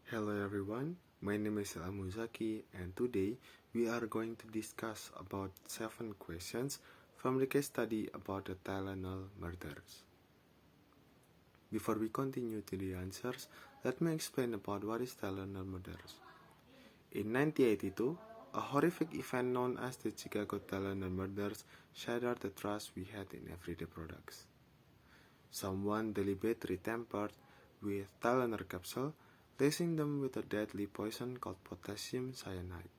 Hello everyone, my name is Ilham Muzaki and today we are going to discuss about 7 questions from the case study about the Tylenol murders. Before we continue to the answers, let me explain about what is Tylenol murders. In 1982, a horrific event known as the Chicago Tylenol murders shattered the trust we had in everyday products. Someone deliberately tampered with Tylenol capsule, lacing them with a deadly poison called potassium cyanide.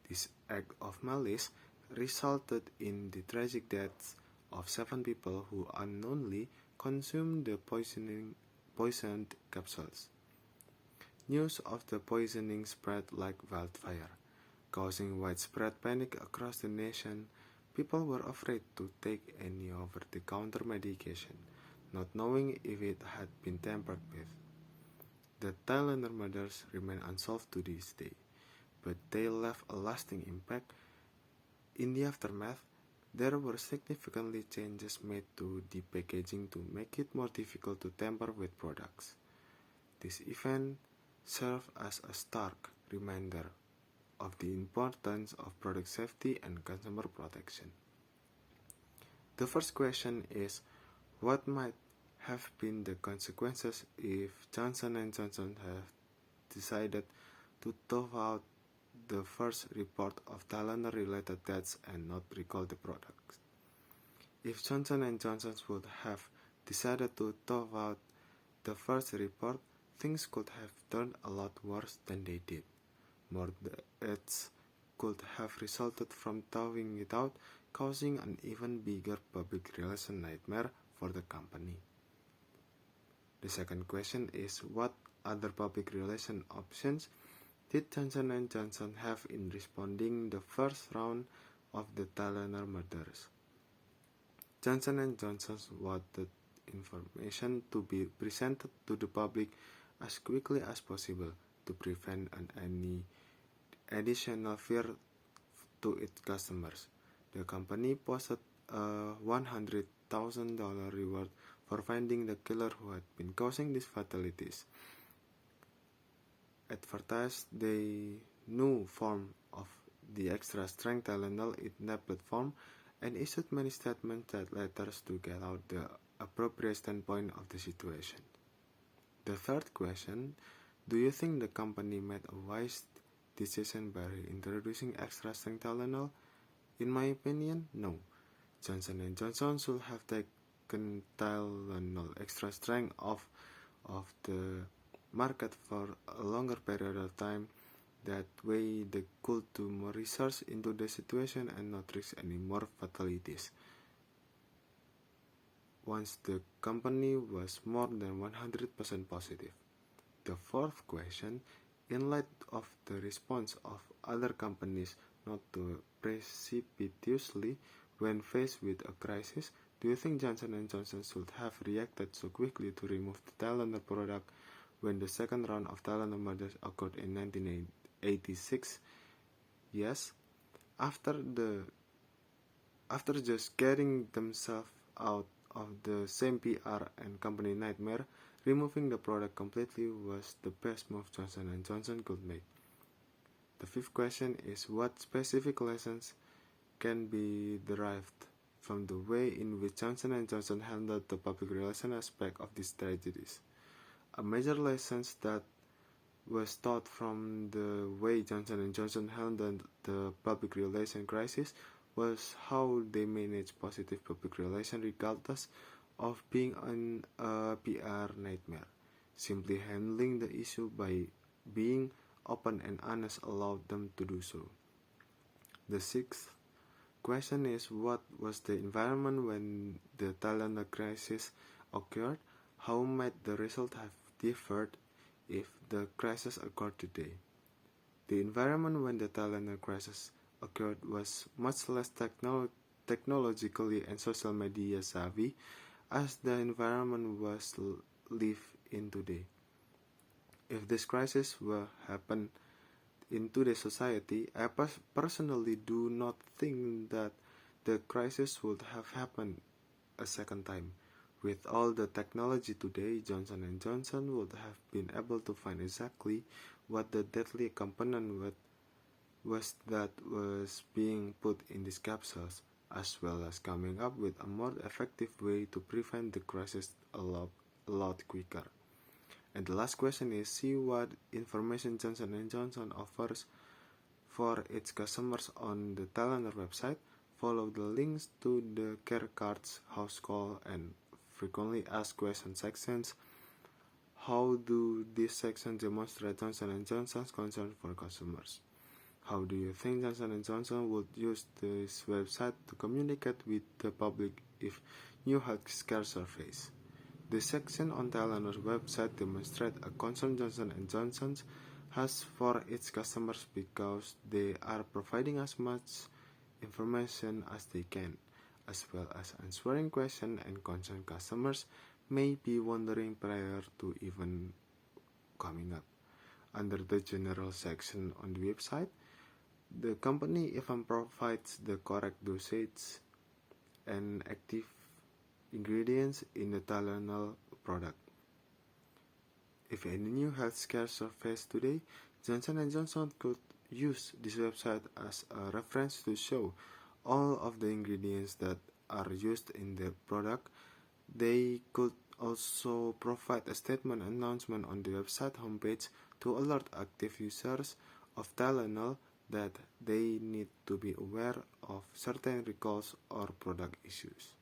This act of malice resulted in the tragic deaths of 7 people who unknowingly consumed the poisoned capsules. News of the poisoning spread like wildfire, causing widespread panic across the nation. People were afraid to take any over-the-counter medication, not knowing if it had been tampered with. The Tylenol murders remain unsolved to this day, but they left a lasting impact. In the aftermath, there were significant changes made to the packaging to make it more difficult to tamper with products. This event served as a stark reminder of the importance of product safety and consumer protection. The first question is, what might have been the consequences if Johnson & Johnson had decided to throw out the first report of Tylenol-related deaths and not recall the products? If Johnson & Johnson would have decided to throw out the first report, things could have turned a lot worse than they did. More deaths could have resulted from throwing it out, causing an even bigger public relations nightmare for the company. The second question is, what other public relations options did Johnson & Johnson have in responding the first round of the Tylenol murders? Johnson & Johnson wanted information to be presented to the public as quickly as possible to prevent any additional fear to its customers. The company posted a $100,000 reward for finding the killer who had been causing these fatalities, advertised the new form of the extra-strength Tylenol in tablet form, and issued many statements and letters to get out the appropriate standpoint of the situation. The third question, do you think the company made a wise decision by introducing extra-strength Tylenol? In my opinion, no. Johnson & Johnson should have taken Tylenol extra strength off the market for a longer period of time. That way they could do more research into the situation and not risk any more fatalities. Once the company was more than 100% positive. The fourth question, in light of the response of other companies not to precipitously when faced with a crisis, do you think Johnson & Johnson should have reacted so quickly to remove the Tylenol product when the second round of Tylenol murders occurred in 1986? Yes. After just getting themselves out of the same PR and company nightmare, removing the product completely was the best move Johnson & Johnson could make. The fifth question is, what specific lessons can be derived from the way in which Johnson & Johnson handled the public relations aspect of these tragedies? A major lesson that was taught from the way Johnson & Johnson handled the public relations crisis was how they managed positive public relations regardless of being in a PR nightmare. Simply handling the issue by being open and honest allowed them to do so. The sixth question is, what was the environment when the Tylenol crisis occurred? How might the result have differed if the crisis occurred today? The environment when the Tylenol crisis occurred was much less technologically and social media savvy as the environment was lived in today. If this crisis were happen in today's society, I personally do not think that the crisis would have happened a second time. With all the technology today, Johnson & Johnson would have been able to find exactly what the deadly component was that was being put in these capsules, as well as coming up with a more effective way to prevent the crisis a lot quicker. And the last question is, see what information Johnson & Johnson offers for its customers on the Tylenol website. Follow the links to the care cards, house call, and frequently asked questions sections. How do these sections demonstrate Johnson & Johnson's concern for customers? How do you think Johnson & Johnson would use this website to communicate with the public if new healthcare surveys? The section on Tylenol's website demonstrates a concern Johnson & Johnson has for its customers because they are providing as much information as they can, as well as answering questions and concerned customers may be wondering prior to even coming up. Under the general section on the website, the company even provides the correct dosage and active ingredients in the Tylenol product. If any new healthcare surface today, Johnson & Johnson could use this website as a reference to show all of the ingredients that are used in the product. They could also provide a statement announcement on the website homepage to alert active users of Tylenol that they need to be aware of certain recalls or product issues.